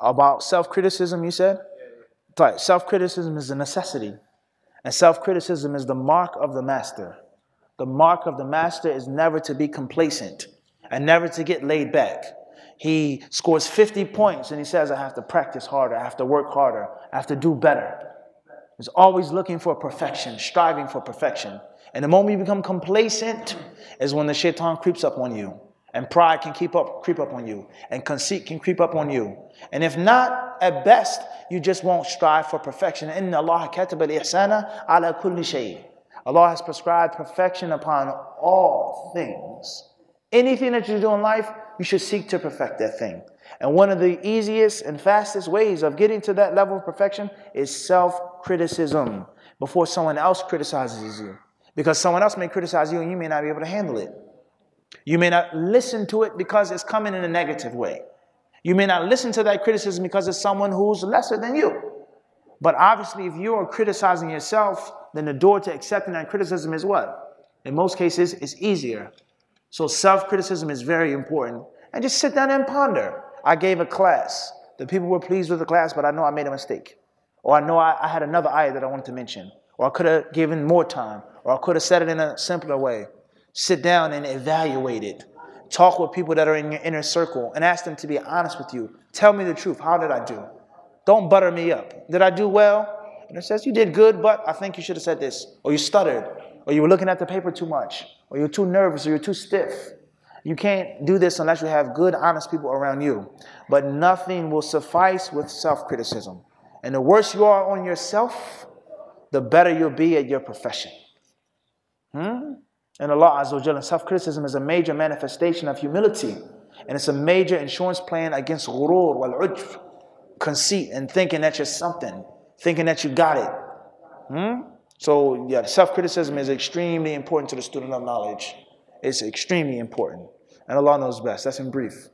About self-criticism, you said? Right. Self-criticism is a necessity. And self-criticism is the mark of the master. The mark of the master is never to be complacent and never to get laid back. He scores 50 points and he says, I have to practice harder, I have to work harder, I have to do better. He's always looking for perfection, striving for perfection. And the moment you become complacent is when the shaitan creeps up on you. And pride can creep up on you. And conceit can creep up on you. And if not, at best, you just won't strive for perfection. Inna Allah kataba al-ihsana ala kulli shay. Allah has prescribed perfection upon all things. Anything that you do in life, you should seek to perfect that thing. And one of the easiest and fastest ways of getting to that level of perfection is self-criticism before someone else criticizes you. Because someone else may criticize you and you may not be able to handle it. You may not listen to it because it's coming in a negative way. You may not listen to that criticism because it's someone who's lesser than you. But obviously, if you are criticizing yourself, then the door to accepting that criticism is what? In most cases, it's easier. So self-criticism is very important. And just sit down and ponder. I gave a class. The people were pleased with the class, but I know I made a mistake. Or I know I had another ayah that I wanted to mention. Or I could have given more time. Or I could have said it in a simpler way. Sit down and evaluate it. Talk with people that are in your inner circle and ask them to be honest with you. Tell me the truth. How did I do? Don't butter me up. Did I do well? And it says, you did good, but I think you should have said this. Or you stuttered. Or you were looking at the paper too much. Or you're too nervous. Or you're too stiff. You can't do this unless you have good, honest people around you. But nothing will suffice with self-criticism. And the worse you are on yourself, the better you'll be at your profession. And Allah Azza wa Jalla, self-criticism is a major manifestation of humility. And it's a major insurance plan against ghurur wal-ujb, conceit and thinking that you're something, thinking that you got it. So yeah, self-criticism is extremely important to the student of knowledge. It's extremely important. And Allah knows best. That's in brief.